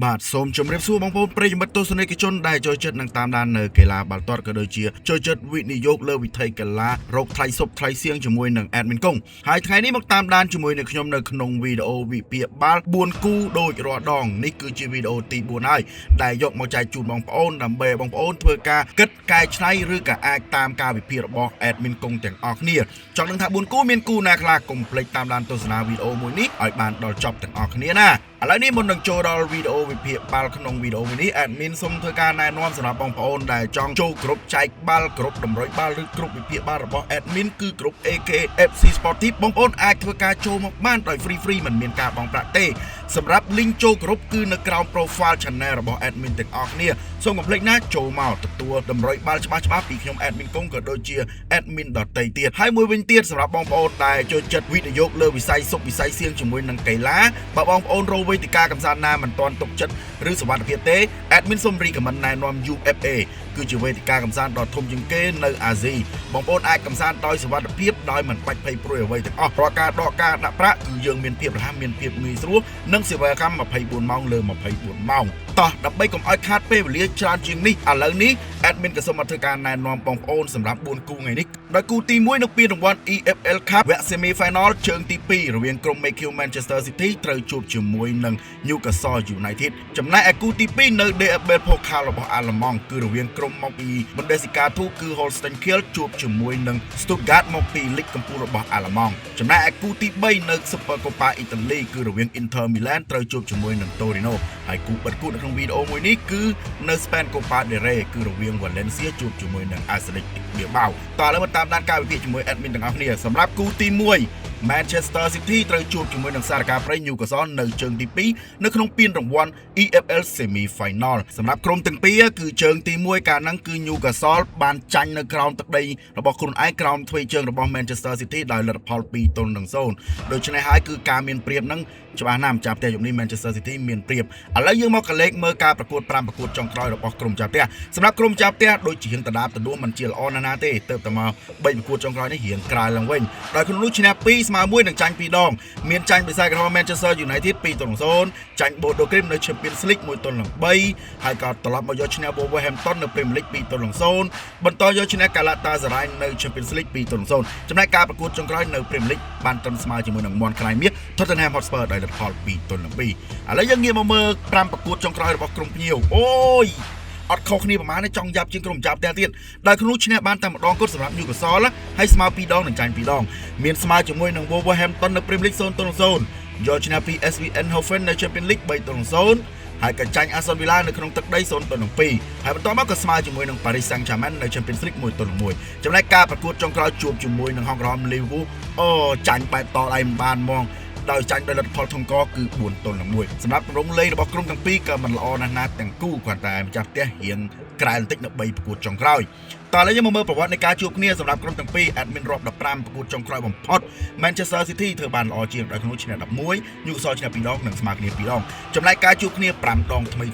បាទសូមជម្រាបសួរបងប្អូនប្រិយមិត្តទស្សនិកជនដែលចូលចិត្តនឹងតាមដាននៅកីឡាបាល់ទាត់ក៏ដូចជាចូលចិត្តវិនិយោគលើវិថីកីឡារកថ្លៃសុបថ្លៃសៀងជាមួយនឹង Admin កុងហើយថ្ងៃនេះមកតាមដានជាមួយនឹងខ្ញុំនៅក្នុងវីដេអូវិភាគបាល់4គូដូចរាល់ដងនេះគឺជាវីដេអូទី4ហើយដែលយកមកចែកជូនបងប្អូនដើម្បីបងប្អូនធ្វើការគិតកែច្នៃឬក៏អាចតាមការវិភាគរបស់ Admin កុងទាំងអស់គ្នាចង់ដឹងថា4គូមានគូណាខ្លះកុំភ្លេចតាមដានទស្សនាវីដេអូមួយនេះឲ្យបានដល់ចប់ទាំងអស់គ្នាណាឥឡូវនេះមុននឹងចូលដល់វីដេអូវិភាគបាល់ក្នុងវីដេអូនេះ Admin សូមធ្វើការណែនាំសម្រាប់បងប្អូនដែលចង់ចូលក្រុមចែកបាល់ក្រុមតម្រុយបាល់ឬក្រុមវិភាគបាល់របស់ Admin គឺក្រុម AKFC Sportive បងប្អូនអាចធ្វើការចូលមកបានដោយ free មិនមានការបង់ប្រាក់ទេសម្រាប់ link ចូលក្រុមគឺនៅក្រោម profile channel របស់ Admin ទាំងអស់គ្នាសូមកុំភ្លេចណាចូលមកទទួលតម្រុយបាល់ច្បាស់ពីខ្ញុំ Admin កុងក៏ដូចជា Admin ដទៃទៀតហើយមួយវិញទៀតសម្រាប់បងប្អូនដែលចូលចិត្តវិនិយោគលើវិស័យសុខវិស័យសៀងជាមួយនឹងកីឡាបើបងប្អូនរកវេទិកាកំសាន្តណាមិនទាន់ទុកចិត្តឬសុវត្ថិភាពទេ Admin សូមរីកមិនណែនាំ UFA គឺជាវេទិកាកំសាន្តដ៏ធំជាងគេនៅអាស៊ីបងប្អូនអាចកំសាន្តដោយសុវត្ថិភាពដោយមិនបាច់ភ័យព្រួយអ្វីទាំងអស់រាល់ការដកការដាក់ប្រាក់គឺយើងមានភាពរហ័សមានភាពងាយស្រួលនិងសេវាកម្ម24ម៉ោងលើ24ម៉ោងតោះដើម្បីកុំឲ្យខាតពេលវេលាច្រើនជាងនេះឥឡូវនេះ Admin ក៏សូមធ្វើការណែនាំបងប្អូនសម្រាប់4គូថ្ងៃនេះដោយគូទី1នៅពានរង្វាន់ EFL Cup វគ្គ Semi Final ជើងទី2រវាងក្រុម MQ Manchester City ត្រូវជួបជាមួយនឹង Newcastle United ចំណែកឯគូទី2នៅ DFB Pokal របស់អាល្លឺម៉ង់គឺរវាងក្រុមមកពី Bundesliga 2គឺ Holstein Kiel ជួបជាមួយនឹង Stuttgart មកពីលីកកំពូលរបស់អាល្លឺម៉ង់ចំណែកឯគូទី3នៅ Super Coppa Italy គឺរវាង Inter Milan ត្រូវជួបជាមួយនឹង Torino ហើយគូបិទគូនៅក្នុងវីដេអូមួយនេះគឺនៅ Spain Copa del Rey គឺរវាង Valencia ជួបជាមួយនឹង Athletic Bilbao តោះឥឡូវមកតាមដានការវិភាគជាមួយ Admin ទាំងអស់គ្នាសម្រាប់គូទី1 Manchester City ត្រូវជួបជាមួយនឹងសារកាព្រៃ Newcastle នៅជើងទី2នៅក្នុងពានរង្វាន់ EFL Semi Final សម្រាប់ក្រុមទាំងពីរគឺជើងទី1កាលហ្នឹងគឺ Newcastle បានចាញ់នៅក្រោមទឹកដីរបស់ខ្លួនឯងក្រោមទ្វេជើងរបស់ Manchester City ដោយលទ្ធផល2-0ដូច្នេះហើយគឺការមានប្រៀបហ្នឹងច្បាស់ណាស់ម្ចាស់ផ្ទះយប់នេះ Manchester City មានប្រៀបឥឡូវយើងមកកលេចមើលការប្រកួត5ប្រកួតចុងក្រោយរបស់ក្រុមម្ចាស់ផ្ទះសម្រាប់ក្រុមម្ចាស់ផ្ទះដូចជារៀងដដាបដដួលមិនជាល្អណាស់ទេទៅតែមក3ប្រកួតចុងក្រោយនេះរៀងក្រាលឡើងវិញដោយក្នុងនោះឈ្នះ2ស្មើ1និងចាញ់2ដងមានចាញ់បិសាចរបស់ Manchester United 2-0ចាញ់ Bodo Glimt នៅ Champions League 1-3ហើយក៏ត្រឡប់មកយកឈ្នះ Wolverhampton នៅ Premier League 2-0បន្តយកឈ្នះ Galatasaray នៅ Champions League 2-0ចំណែកការប្រកួតចុងក្រោយនៅ Premier League បានត្រឹមស្មើជាមួយនឹង Mon Clay Mier Tottenham Hotspur ដោយលទ្ធផល2-2ឥឡូវយើងងាកមកមើល5ប្រកួតចុងក្រោយរបស់ក្រុមភ្ញៀវអូយអត់ខុសគ្នាប្រហែលទេចង់យ៉ាប់ជាងក្រុមម្ចាស់ផ្ទះទៀតដោយក្នុងឈ្នះបានតែម្ដងគត់សម្រាប់ Newcastle ហើយស្មើ2ដងនិងចាញ់2ដងមានស្មើជាមួយនឹង Wolverhampton នៅ Premier League 0-0យកឈ្នះពី PSV Eindhoven នៅ Champions League 3-0ហើយក៏ចាញ់ Aston Villa នៅក្នុងទឹកដី0-2ហើយបន្ទាប់មកក៏ស្មើជាមួយនឹង Paris Saint-Germain នៅ Champions League 1-1ចំណែកការប្រកួតចុងក្រោយជួបជាមួយនឹង ហង្សក្រហម Liverpool អូចាញ់បែបតដៃមិនបានហ្មងដោយចាញ់ដោយលទ្ធផលធំកគឺ4-1សម្រាប់ទម្រង់លេងរបស់ក្រុមទាំងពីរក៏មិនល្អណាស់ណាទាំងគូគ្រាន់តែម្ចាស់ផ្ទះរៀងក្រែលបន្តិចនៅ3ប្រកួតចុងក្រោយតោះឥឡូវយើងមកមើលប្រវត្តិនៃការជួបគ្នាសម្រាប់ក្រុមទាំងពីរ Admin រាប់15ប្រកួតចុងក្រោយបំផុត Manchester City ធ្វើបានល្អជាងដោយក្នុងឈ្នះ11 Newcastle ឈ្នះ2ដងនិងស្មើគ្នា2ដងចំណែកការជួបគ្នា5ដងថ្មី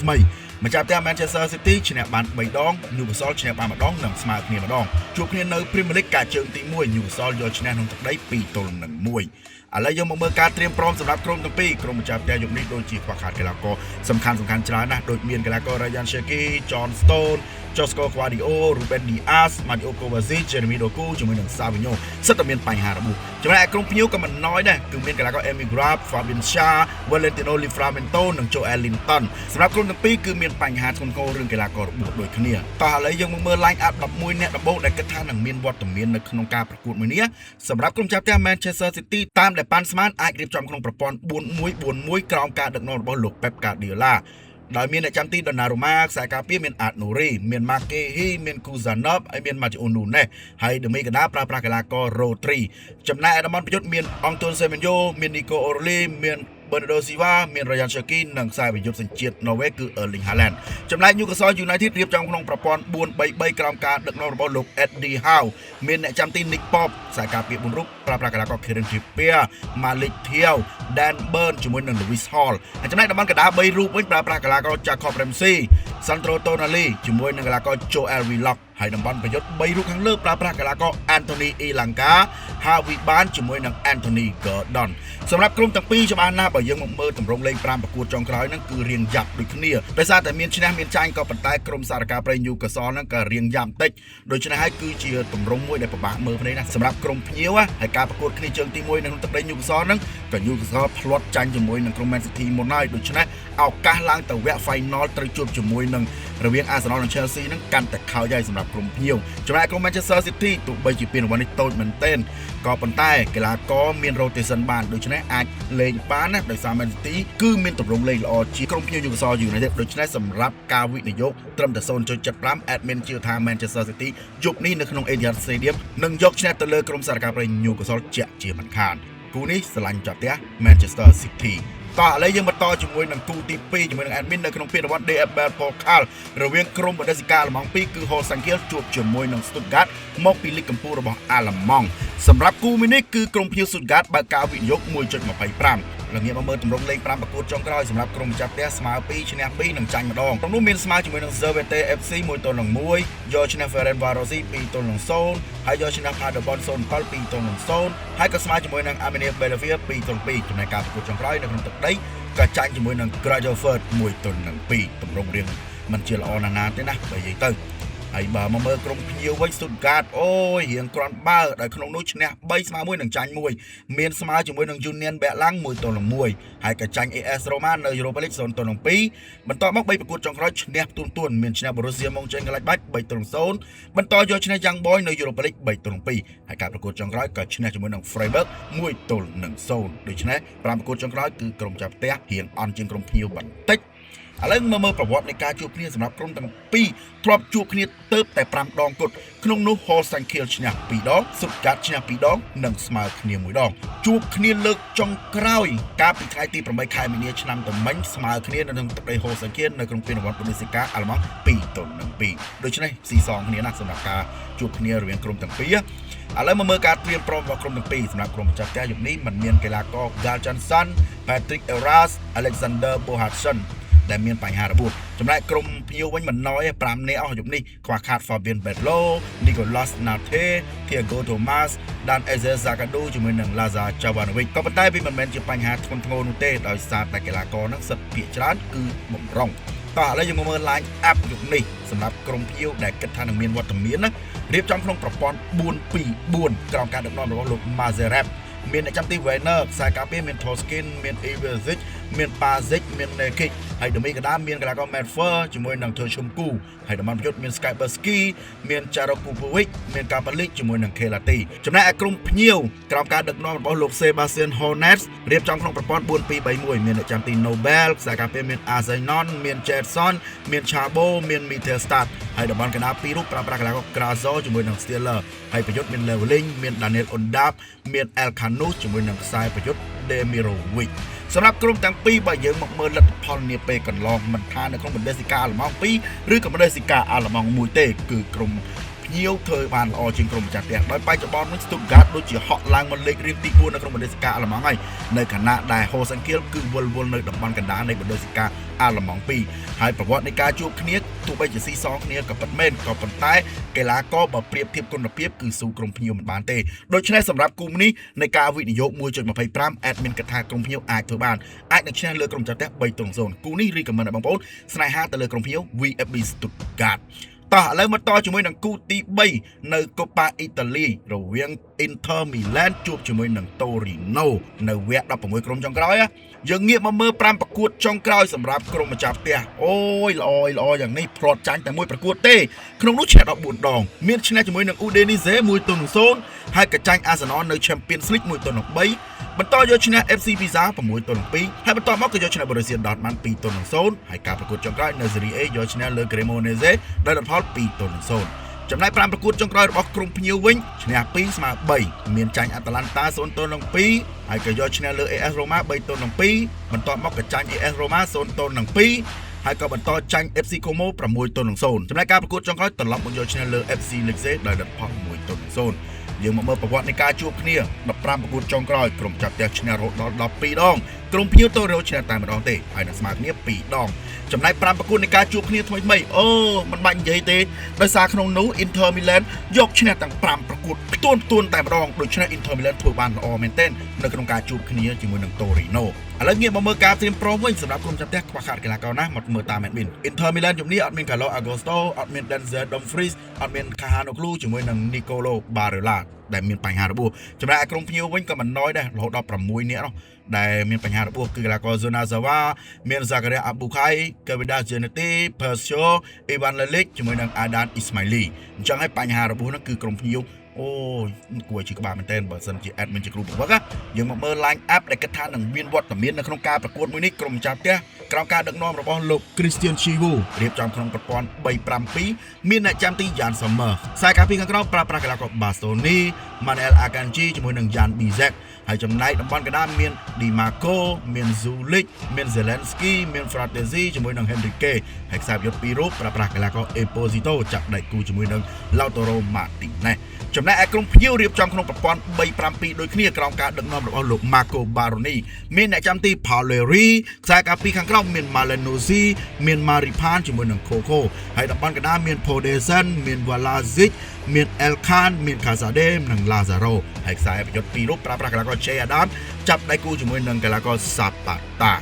ម្ចាស់ផ្ទះ Manchester City ឈ្នះបាន3ដង Newcastle ឈ្នះបាន1ដងនិងស្មើគ្នា1ដងជួបគ្នានៅ Premier League ការជើងទី1 Newcastle យកឈ្នះក្នុងទឹកដី2-1ឥឡូវយើងមកមើលការត្រៀមព្រមសម្រាប់ក្រុមទាំងពីរក្រុមម្ចាស់ផ្ទះយប់នេះដូចជាខ្វះខាតកីឡាករសំខាន់ច្រើនណាស់ដូចមានកីឡាករ Ryan Cherki John Stone Josko Gvardiol Ruben Dias Mario Kovacic Jeremy Doku ជាមួយនឹង Savinho សិតតែមានបញ្ហារបួសចំណែកក្រុមភ្ញៀវក៏មិនណយដែរគឺមានកីឡាករ Emi Grab Fabian Schär Valentino Livramento និង Joel Linton សម្រាប់ក្រុមទាំងពីរគឺមានបញ្ហាធ្ងន់ធ្ងររឿងកីឡាកររបួសដូចគ្នាតោះឥឡូវយើងមកមើល line up 11អ្នកដំបូងដែលគិតថានឹងមានវត្តមាននៅក្នុងការប្រកួតមួយនេះសម្រាប់ក្រុមម្ចាស់ផ្ទះ Manchester City តាមដែលប៉ាន់ស្មានអាចរៀបចំក្នុងប្រព័ន្ធ 4-1-4-1 ក្រោមការដឹកនាំរបស់លោក Pep Guardiola ដោយមានអ្នកចាំទី Donnarumma ខ្សែការពារមាន Aït-Nouri មាន Makehi មាន Kuzanov ហើយមាន Matheus Nunes ហើយដមីកណ្ដាលប្រើប្រាស់កីឡាករ Rodri ចំណែកឯតំបន់ប្រយុទ្ធមាន Antoine Semenyo មាន Nico Orli មាន Bernardo Silva មាន Ryan Cherki និងខ្សែប្រយុទ្ធសញ្ជាតិ Norway គឺ Erling Haaland ចំណែក Newcastle United រៀបចំក្នុងប្រព័ន្ធ 4-3-3 ក្រោមការដឹកនាំរបស់លោក Eddie Howe មានអ្នកចាំទី Nick Pope ខ្សែការពារ4រូបប្រើប្រាស់កីឡាករ Kieran Trippier Malik Thiaw Dan Burn ជាមួយនឹង Lewis Hall ហើយចំណែកតំបន់កណ្ដាល3រូបវិញប្រើប្រាស់កីឡាករ Jacob Ramsey Sandro Tonali ជាមួយនឹងកីឡាករ Joel Willock ហើយតំបន់ប្រយុទ្ធ3រូបខាងលើប្រើប្រាស់កីឡាករ Anthony Elanga ហាវីបានជាមួយនឹង Anthony Gordon សម្រាប់ក្រុមទាំងពីរច្បាស់ណាស់បើយើងមកមើលទម្រង់លេខ5ប្រកួតចុងក្រោយហ្នឹងគឺរៀងយ៉ាប់ដូចគ្នាដោយសារតែមានឈ្នះមានចាញ់ក៏ប៉ុន្តែក្រុមសារកាព្រៃ Newcastle ហ្នឹងក៏រៀងយ៉ាប់តិចដូច្នេះហើយគឺជាទម្រង់មួយដែលពិបាកមើលភ្នែកណាសម្រាប់ក្រុមភ្ញៀវហើយការប្រកួតគ្នាជើងទី1នៅក្នុងទឹកដី Newcastle ហ្នឹងក៏ Newcastle ផ្លាត់ចាញ់ជាមួយនឹងក្រុម Man City មុនហើយដូច្នេះឱកាសឡើងទៅវគ្គ Final ត្រូវជួបជាមួយនឹងរវាង Arsenal និង Chelsea ហ្នឹងកាន់តែខោយហើយសម្រាប់ក្រុមភ្ញៀវចំណែកក្រុម Manchester City ទោះបីជាពានរង្វាន់នេះតូចមែនទែនក៏ប៉ុន្តែកីឡាករមាន rotation បានដូច្នេះអាចលេងបានណាដោយសារ Man City គឺមានទម្រង់លេងល្អជាងក្រុមភ្ញៀវ Newcastle United ដូច្នេះសម្រាប់ការវិនិយោគត្រឹមតែ 0.75 admin ជឿថា Manchester City យប់នេះនៅក្នុង Etihad Stadium នឹងយកឈ្នះទៅលើក្រុមសារកាព្រៃ Newcastle ជាក់ជាមិនខានគូនេះស្រឡាញ់ចាប់ផ្ទះ Manchester City តោះឥឡូវយើងបន្តជាមួយនឹងគូទី2ជាមួយនឹង admin នៅក្នុងពានរង្វាន់ DFB Pokal រវាងក្រុម Bundesliga អាល្លឺម៉ង់2គឺ Holstein Kiel ជួបជាមួយនឹង Stuttgart មកពីលីកកម្ពុជារបស់អាល្លឺម៉ង់សម្រាប់គូនេះគឺក្រុមភ្ញៀវ Stuttgart បើកការវិនិយោគ 1.25 ល្ងាចមកមើលទម្រង់លេខ5ប្រកួតចុងក្រោយសម្រាប់ក្រុមម្ចាស់ផ្ទះស្មើ2ឈ្នះ2និងចាញ់ម្ដងក្នុងនោះមានស្មើជាមួយនឹង Zervete FC 1-1យកឈ្នះ Ferencvárosi 2-0ហើយយកឈ្នះ Paderborn 0-7 2-0ហើយក៏ស្មើជាមួយនឹង Arminia Bielefeld 2-2ចំណែកការប្រកួតចុងក្រោយនៅក្នុងទឹកដីក៏ចាញ់ជាមួយនឹង Grasshoppers 1-2ទម្រង់រៀងមិនជាល្អណាស់ទេណាបើនិយាយទៅហើយបើមកមើលក្រុមភ្ញៀវវិញ Stuttgart អូយរៀងក្រាន់បើដែលក្នុងនោះឈ្នះ3ស្មើ1និងចាញ់1មានស្មើជាមួយនឹង Union Berlin 1-1ហើយក៏ចាញ់ AS Roma នៅ Europa League 0-2បន្តមក3ប្រកួតចុងក្រោយឈ្នះផ្ទួនមានឈ្នះ Borussia Mönchengladbach 3-0បន្តយកឈ្នះ Young Boys នៅ Europa League 3-2ហើយការប្រកួតចុងក្រោយក៏ឈ្នះជាមួយនឹង Freiburg 1-0ដូច្នេះ5ប្រកួតចុងក្រោយគឺក្រុមចាប់ផ្ទះរៀងអន់ជាងក្រុមភ្ញៀវបន្តិចឥឡូវមើលប្រវត្តិនៃការជួបគ្នាសម្រាប់ក្រុមទាំងពីរធ្លាប់ជួបគ្នាទៅតែ5ដងគត់ក្នុងនោះ Holstein Kiel ឈ្នះ2ដង Stuttgart ឈ្នះ2ដងនិងស្មើគ្នា1ដងជួបគ្នាលើកចុងក្រោយកាលពីថ្ងៃទី8ខែមីនាឆ្នាំទៅមិញស្មើគ្នានៅក្នុងទឹកដី Holstein Kiel នៅក្នុងពានរង្វាន់ Bundesliga អាល្លឺម៉ង់2-2ដូច្នេះស៊ីសងគ្នាណាស់សម្រាប់ការជួបគ្នារវាងក្រុមទាំងពីរឥឡូវមកមើលការត្រៀមព្រមរបស់ក្រុមទាំងពីរសម្រាប់ក្រុមម្ចាស់ផ្ទះយប់នេះមិនមានកីឡាករ Gal Johnson Patrick Evras Alexander Bohardsonដែលមានបញ្ហារបួសចំណែកក្រុមភ្ញៀវវិញមិនណយ5នាក់អស់យប់នេះខ្វះខាត Fabian Bedlo Nicolas Nate Thiago Thomas Dan Ezer Zakadu ជាមួយនឹង Lazar Jovanovic ក៏ប៉ុន្តែវាមិនមែនជាបញ្ហាធ្ងន់ធ្ងរនោះទេដោយសារតែកីឡាករហ្នឹងសិតភាគច្រើនគឺបំរុងតោះឥឡូវយើងមកមើល line up យប់នេះសម្រាប់ក្រុមភ្ញៀវដែលគិតថានឹងមានវត្តមានណារៀបចំក្នុងប្រព័ន្ធ 4-2-4 ក្រោមការដឹកនាំរបស់លោក Mazerep មានអ្នកចាំទី Werner ខ្សែការពារមាន Toskin មាន Iverzic មាន Pazic មាន Nekic ហើយដំមីកដាមានកីឡាករ Medfer ជាមួយនឹង Terchumku ហើយតំបន់ប្រយុទ្ធមាន Skyberski មាន Charokupovic មាន Kapalik ជាមួយនឹង Kelati ចំណែកឯក្រុមភ្ញៀវក្រោមការដឹកនាំរបស់លោក Sebastian Hoeneß រៀបចំក្នុងប្រព័ន្ធ 4-2-3-1 មានអ្នកចាំទី Nobel ខ្សែការពារមាន Arzenon មាន Jetson មាន Chabo មាន Mittelstadt ហើយតំបន់កណ្ដាល2រូបប្រើប្រាស់កីឡាករ Grazo ជាមួយនឹង Stieler ហើយប្រយុទ្ធមាន Leveling មាន Daniel Undap មាន Elkanus ជាមួយនឹងខ្សែប្រយុទ្ធ Demirovic សម្រាប់ក្រុមទាំងពីរបើយើងមកមើលលទ្ធផលនាពេលកន្លងមិនថានៅក្នុង Bundesliga អាល្លឺម៉ង់2ឬក៏ Bundesliga អាល្លឺម៉ង់1ទេគឺក្រុមភ្ញៀវធ្វើបានល្អជាងក្រុមម្ចាស់ផ្ទះដោយបច្ចុប្បន្ននេះ Stuttgart ដូចជាហក់ឡើងមកលេខរៀងទី4នៅក្នុង Bundesliga អាល្លឺម៉ង់ហើយនៅខណៈដែល Holstein Kiel គឺវល់នៅតំបន់កណ្ដាលនៃ Bundesliga អាល្លឺម៉ង់2ហើយប្រវត្តិនៃការជួបគ្នាទោះបីជាស៊ីសងគ្នាក៏ពិតមែនក៏ប៉ុន្តែកីឡាករបើប្រៀបធៀបគុណភាពគឺស៊ូក្រុមភ្ញៀវមិនបានទេដូច្នេះសម្រាប់គូនេះនៃការវិនិយោគ 1.25 admin គិតថាក្រុមភ្ញៀវអាចធ្វើបានអាចនឹងឈ្នះលើក្រុមម្ចាស់ផ្ទះ 3-0 គូនេះ recommend ឲ្យបងប្អូនស្នេហាទៅលើក្រុមភ្ញៀវ VfB Stuttgartតោះឥឡូវមកតជាមួយនឹងគូទី3នៅ Coppa Italia រវាង Inter Milan ជួបជាមួយនឹង Torino នៅវគ្គ16ក្រុមចុងក្រោយយើងងាកមកមើល5ប្រកួតចុងក្រោយសម្រាប់ក្រុមម្ចាស់ផ្ទះអូយល្អយ៉ាងនេះផ្លាត់ចាញ់តែមួយប្រកួតទេក្នុងនោះឈ្នះ14ដងមានឈ្នះជាមួយនឹង Udinese 1-0ហើយក៏ចាញ់ Arsenal នៅ Champions League 1-3បន្តយកឈ្នះ FC Pisa 6-2ហើយបន្តមកក៏យកឈ្នះ Borussia Dortmund 2-0ហើយការប្រកួតចុងក្រោយនៅ Serie A យកឈ្នះលើ Cremonese ដោយលទ្ធផល 2-0 ចំណែក5ប្រកួតចុងក្រោយរបស់ក្រុមភ្ញៀវវិញឈ្នះ2ស្មើ3មានចាញ់ Atalanta 0-2ហើយក៏យកឈ្នះលើ AS Roma 3-2បន្ទាប់មកក៏ចាញ់ AS Roma 0-2ហើយក៏បន្តចាញ់ FC Como 6-0ចំណែកការប្រកួតចុងក្រោយត្រឡប់មកយកឈ្នះលើ FC Lecce ដោយលទ្ធផល 1-0យើងមកមើលប្រវត្តិនៃការជួបគ្នា15ប្រកួតចុងក្រោយក្រុមចាប់ផ្ទះឈ្នះរហូតដល់12ដង ក្រុមភ្ញៀវតូរ៉ូឈ្នះតែម្ដងទេហើយនឹងស្មើគ្នា2 ដងចំណែក5ប្រកួតនៃការជួបគ្នាថ្មីអូមិនបាច់និយាយទេដោយសារក្នុងនោះ Inter Milan យកឈ្នះទាំង5ប្រកួតផ្ទួនតែម្ដងដូច្នេះ Inter Milan ធ្វើបានល្អមែនទែននៅក្នុងការជួបគ្នាជាមួយនឹង Torino ឥឡូវងាកមកមើលការត្រៀមព្រមវិញសម្រាប់ក្រុមចាប់ផ្ទះខ្វះខាតកីឡាករណាស់មកមើលតាម admin Inter Milan ជុំនេះអត់មាន Carlo Agosto អត់មាន Denzel Dumfries អត់មាន Calhanoglu ជាមួយនឹង Nicolo Barella ដែលមានបញ្ហារបួសចំណែកក្រុមភ្ញៀវវិញក៏មិនណយដែររហូតដល់6នាក់នោះដែលមានបញ្ហារបួសគឺកីឡាករ Zona Zawa មាន Zakaria Abukai Kevida Geneti Persio Ivan Lelic ជាមួយនឹង Adan Ismaili អញ្ចឹងហើយបញ្ហារបួសហ្នឹងគឺក្រុមភ្ញៀវអូយគួរជាក្បាលមែនតើបើសិនជា admin ជាគ្រូបង្វឹកយើងមកមើល line up ដែលគិតថានឹងមានវត្តមាននៅក្នុងការប្រកួតមួយនេះក្រុមចាប់ផ្ទះក្រោមការដឹកនាំរបស់លោក Christian Chivu រៀបចំក្នុងប្រព័ន្ធ 3-5-2 មានអ្នកចាំទី Jan Sommer ខ្សែការពារខាងក្រោមប្រើប្រាស់កីឡាករ Bastoni Manuel Akanji ជាមួយនឹង Jan Bizek ហើយចំណែកតំបន់កណ្ដាលមាន Di Marco មាន Zulic មាន Zelensky មាន Fratesi ជាមួយនឹង Henrique ហើយខ្សែយុទ្ធ2រូបប្រើប្រាស់កីឡាករ Esposito ចាប់ដៃគូជាមួយនឹង Lautaro Martinez ចំណែកឯក្រុមភ្ញៀវរៀបចំក្នុងប្រព័ន្ធ 3-5-2 ដូចគ្នាក្រោមការដឹកនាំរបស់លោក Marco Baroni មានអ្នកចាំទី Pauleri ខ្សែការពារខាងក្រោមមាន Malenosi មាន Maripan ជាមួយនឹង Coco ហើយតំបន់កណ្ដាលមាន Podesen មាន Vlasic មាន Elkan មាន Casade និង Lazaro ហើយខ្សែប្រយុទ្ធ2រូបប្រើប្រាស់កីឡាករ Che Adam ចាប់ដៃគូជាមួយនឹងកីឡាករ Zapata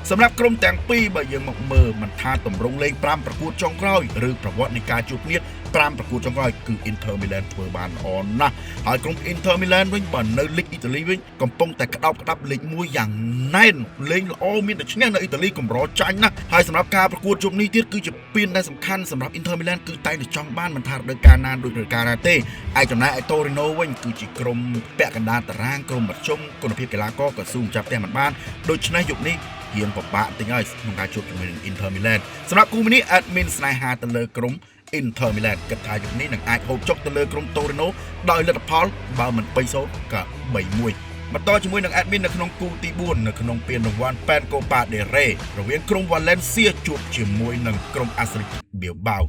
សម្រាប់ក្រុមទាំងពីរបើយើងមកមើលមិនថាតម្រង់លេង5ប្រកួតចុងក្រោយឬប្រវត្តិនៃការជួបគ្នា5ប្រកួតចុងក្រោយគឺ Inter Milan ធ្វើបានល្អណាស់ហើយក្រុម Inter Milan វិញបើនៅលីកអ៊ីតាលីវិញកំពុងតែក្តោបក្តាប់លេខ1យ៉ាងណែនលេងល្អមានតែឈ្នះនៅអ៊ីតាលីកម្រចាញ់ណាស់ហើយសម្រាប់ការប្រកួតជុំនេះទៀតគឺជាពានដែលសំខាន់សម្រាប់ Inter Milan គឺតែងតែចង់បានមិនថារដូវកាលណាដូចរដូវកាលណាទេឯចំណែកឯ Torino វិញគឺជាក្រុមពាក់កណ្ដាលតារាងក្រុមមធ្យមគុណភាពកីឡាករក៏ស៊ូចាប់ផ្ទះមិនបានដូច្នេះយុគនេះរៀងពិបាកបន្តិចហើយក្នុងការជួបជាមួយនឹង Inter Milan សម្រាប់គូនេះ admin ស្នេហាទៅលើក្រុម Inter Milan គិតថាយុគនេះនឹងអាចហូបចុកទៅលើក្រុម Torino ដោយលទ្ធផលបើមិន 3-0 ក៏ 3-1 បន្តជាមួយនឹង admin នៅក្នុងគូទី4នៅក្នុងពានរង្វាន់ Pen Copa del Rey រវាងក្រុម Valencia ជួបជាមួយនឹងក្រុម Athletic Bilbao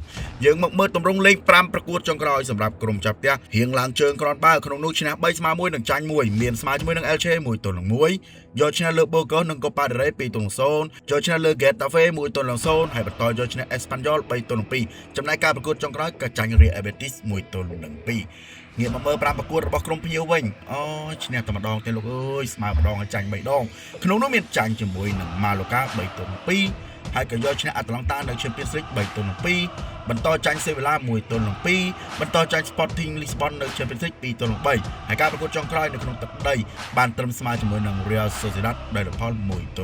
យើងមកមើលទម្រង់លេង5ប្រកួតចុងក្រោយសម្រាប់ក្រុមចាប់ផ្ទះរៀងឡើងជើងក្រនបើក្នុងនោះឈ្នះ3ស្មើ1និងចាញ់1មានស្មើជាមួយនឹង Elche 1-1យកឈ្នះលើ Burgos និង Copa del Rey 2-0យកឈ្នះលើ Getafe 1-0ហើយបន្តយកឈ្នះ Espanyol 3-2ចំណែកការប្រកួតចុងក្រោយក៏ចាញ់ Real Betis 1-2ងាកមកមើល5ប្រកួតរបស់ក្រុមភ្ញៀវវិញអូឈ្នះតែម្ដងទេលោកអើយស្មើម្ដងហើយចាញ់3ដងក្នុងនោះមានចាញ់ជាមួយនឹង Mallorca 3-2ហើយក៏យកឈ្នះ Atalanta នៅ Champions League 3-2បន្តចាញ់ Sevilla 1-2បន្តចាញ់ Sporting Lisbon នៅ Champions League 2-3ហើយការប្រកួតចុងក្រោយនៅក្នុងទឹកដីបានត្រឹមស្មើជាមួយនឹង Real Sociedad ដោយលទ្ធផល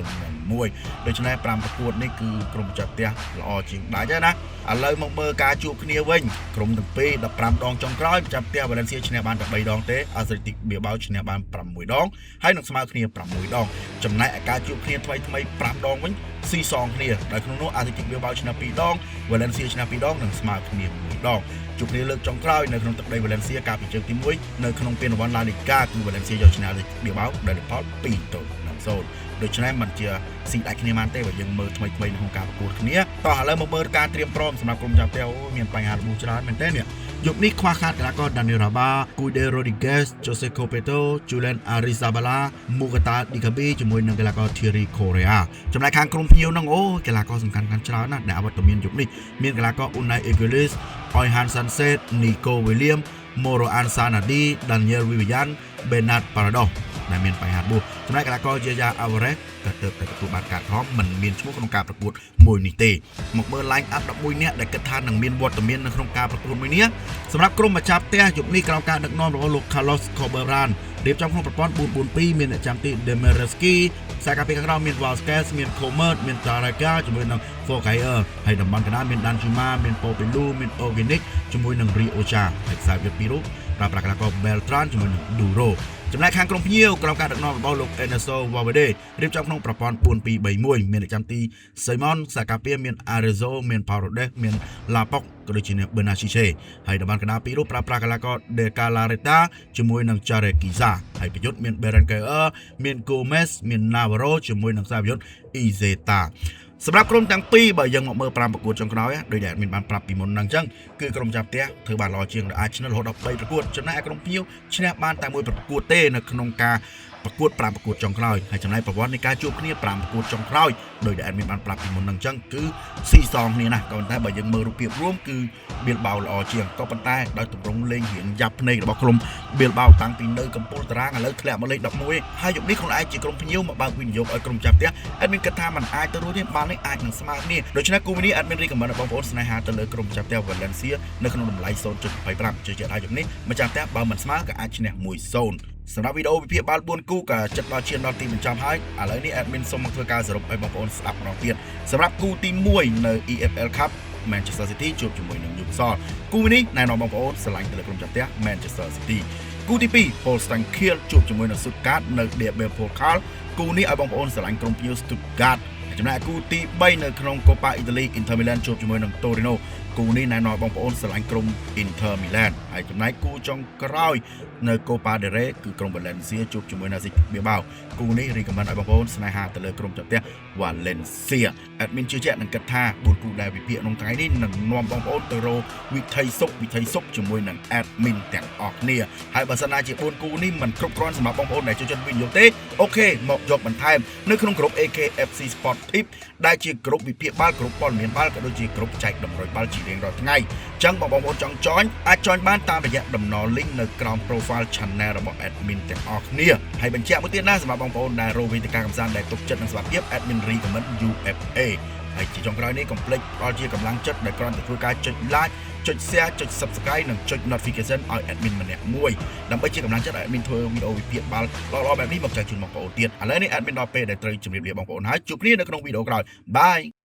1-1ដូច្នេះ5ប្រកួតនេះគឺក្រុមចាប់ផ្ទះល្អជាងដាច់ហើយណាឥឡូវមកមើលការជួបគ្នាវិញក្រុមទាំងពីរ15ដងចុងក្រោយចាប់ផ្ទះ Valencia ឈ្នះបានតែ3ដងទេ Athletic Bilbao ឈ្នះបាន6ដងហើយនឹងស្មើគ្នា6ដងចំណែកឯការជួបគ្នាថ្មី5ដងវិញស៊ីសងគ្នាដោយក្នុងនោះ Athletic Bilbao ឈ្នះ2ដង Valencia ឈ្នះ2ដងនិងស្មើគ្នា1ដងជួបគ្នាលើកចុងក្រោយនៅក្នុងទឹកដី Valencia កាលពីជើងទី1នៅក្នុងពានរង្វាន់ La Liga គឺ Valencia យកឈ្នះ Athletic Bilbao ដោយលទ្ធផល2-0ដូច្នេះมันជាស៊ីដាច់គ្នាបានទេបើយើងមើលថ្មីនៅក្នុងការប្រកួតគ្នាតោះឥឡូវមកមើលការត្រៀមព្រមសម្រាប់ក្រុមចាប់ផ្ទះអូមានបញ្ហារបួសច្រើនមែនទេនេះយុគនេះខ្វះខាតកីឡាករ Daniel Raba, Guide Rodriguez, Jose Copeto, Julian Arrizabala, Mugata Dicabi ជាមួយនឹងកីឡាករ Thierry Correa ចំណែកខាងក្រុមភ្ញៀវហ្នឹងអូកីឡាករសំខាន់ច្រើនណាស់ដែលអវត្តមានយុគនេះមានកីឡាករ Unai Eguiluz, Oihan Sanchez, Nico Williams, Moro Ansanadi, Daniel Vivian, Bernat Parados ដែលមានបញ្ហារបួសចំណែកកីឡាករ Yaya Alvarez ក៏ទើបតែទទួលបានការថមមិនមានឈ្មោះក្នុងការប្រកួតមួយនេះទេមកមើល line up 11នាក់ដែលគិតថានឹងមានវត្តមាននៅក្នុងការប្រកួតមួយនេះសម្រាប់ក្រុមម្ចាស់ផ្ទះយុគនេះក្រោមការដឹកនាំរបស់លោក Carlos Corberán រៀបចំក្នុងប្រព័ន្ធ 4-4-2 មានអ្នកចាំទី Demirevski ខ្សែការពារខាងក្រោមមាន Vázquez មាន Comer មាន Taraga ជាមួយនឹង Forcaer ហើយតំបន់កណ្ដាលមាន Danjuma មាន Popelu មាន Organic ជាមួយនឹង Rioja ហើយខ្សែយុទ្ធ2រូបប្រើប្រាស់កីឡាករ Beltran ជាមួយនឹង Duroចំណែកខាងក្រុមភ្ញៀវក្រោមការដឹកនាំរបស់លោក Ernesto Valverde រៀបចំក្នុងប្រព័ន្ធ 4-2-3-1 មានអ្នកចាំទី Simon ខ្សែការពារមាន Arezzo មាន Paredes មាន Lapok ក៏ដូចជា Benachiche ហើយតំបន់កណ្ដាល2រូបប្រើប្រាស់កីឡាករ De Calareta ជាមួយនឹង Jarekiza ហើយប្រយុទ្ធមាន Berenguer មាន Gomez មាន Navarro ជាមួយនឹងខ្សែប្រយុទ្ធ Izeta សម្រាប់ក្រុមទាំងពីរបើយើងមកមើល5ប្រកួតចុងក្រោយដោយដែលមានបានប្រាប់ពីមុនហ្នឹងអញ្ចឹងគឺក្រុមចាប់ផ្ទះធ្វើបានល្អជាងដែលអាចឈ្នះរហូតដល់3ប្រកួតចំណែកក្រុមភ្ញៀវឈ្នះបានតែមួយប្រកួតទេនៅក្នុងការប្រកួត5ប្រកួតចុងក្រោយហើយចំណែកប្រវត្តិនៃការជួបគ្នា5ប្រកួតចុងក្រោយដោយដែលមានបានប្រាប់ពីមុនហ្នឹងអញ្ចឹងគឺស៊ីសងគ្នាណាក៏ប៉ុន្តែបើយើងមើលរូបភាពរួមគឺបៀលបៅល្អជាងក៏ប៉ុន្តែដោយទម្រង់លេងរៀងយ៉ាប់ភ្នែករបស់ក្រុមបៀលបៅតាំងពីនៅកំពូលតារាងឥឡូវធ្លាក់មកលេខ11ហើយយប់នេះខ្លួនឯងជាក្រុមភ្ញៀវមកបើកវិនិយោគឲ្យក្រុមចាប់ផ្ទះអេដមីនគិតថាมันអាចទៅរួចទេបាល់នេះអាចនឹងស្មើគ្នាដូច្នេះគូនេះអេដមីនរីកមិនបងប្អូនស្នេហាទៅលើក្រុមចាប់ផ្ទះ Valencia នៅក្នុងតម្លៃ 0.25 ជឿជាក់ថាយប់នេះម្ចាស់ផ្ទះបើមិនស្មើក៏អាចឈ្នះ 1-0 សម្រាប់វីដេអូវិភាគបាល់4គូក៏ចិត្តដល់ឈានដល់ទីបញ្ចប់ហើយឥឡូវនេះ admin សូមមកធ្វើការសរុបឲ្យបងប្អូនស្ដាប់ម្ដងទៀតសម្រាប់គូទី1នៅ EFL Cup Manchester City ជួបជាមួយនឹង Newcastle គូនេះណែនាំបងប្អូនស្រឡាញ់ទៅលើក្រុមចាប់ផ្ទះ Manchester City គូទី2 Holstein Kiel ជួបជាមួយនឹង Stuttgart នៅ DFB Pokal គូនេះឲ្យបងប្អូនស្រឡាញ់ក្រុមភ្ញៀវ Stuttgart ចំណែកគូទី3នៅក្នុង Copa Italy Inter Milan ជួបជាមួយនឹង Torino គូនេះណែនាំបងប្អូនស្រឡាញ់ក្រុម Inter Milan ហើយចំណែកគូចុងក្រោយនៅ Copa del Rey គឺក្រុម Valencia ជួបជាមួយនឹង Bilbao គូនេះរីកមិនឲ្យបងប្អូនស្នេហាទៅលើក្រុមចាប់ផ្ទះ Valencia admin ជឿជាក់នឹងគិតថា4គូដែលវិភាគក្នុងថ្ងៃនេះនឹងនាំបងប្អូនទៅរកវិថីសុខជាមួយនឹង admin ទាំងអស់គ្នាហើយបើសិនណាជា4គូនេះមិនគ្រប់គ្រាន់សម្រាប់បងប្អូនដែលចូលចិត្តវិនិយោគទេអូខេមកយកបន្ថែមនៅក្នុងក្រុម AKFC Sport Tip ដែលជាក្រុមវិភាគបាល់ក្រុមព័ត៌មានបាល់ក៏ដូចជាក្រុមចែកតម្រុយបាល់ជារៀងរាល់ថ្ងៃអញ្ចឹងបងប្អូនចង់joinអាចjoinបានតាមរយៈតំណ link នៅក្រោម profile channel របស់ admin ទាំងអស់គ្នាហើយបញ្ជាក់មួយទៀតណាសម្រាប់បងប្អូនដែលរកវេទិកាកម្សាន្តដែលទុកចិត្តនឹងសុខភាព admin recommend UFA ហើយជាចុងក្រោយនេះកុំភ្លេចផ្ដល់ជាកម្លាំងចិត្តដែលគ្រាន់តែធ្វើការចុច like ចុច share ចុច subscribe និងចុច notification ឲ្យ admin ម្នាក់មួយដើម្បីជាកម្លាំងចិត្តឲ្យ admin ធ្វើវីដេអូវិភាគបាល់ល្អៗបែបនេះមកចែកជូនបងប្អូនទៀតឥឡូវនេះ admin ដល់ពេលដែលត្រូវជម្រាបលាបងប្អូនហើយជួបគ្នានៅក្នុងវីដេអូក្រោយបាយ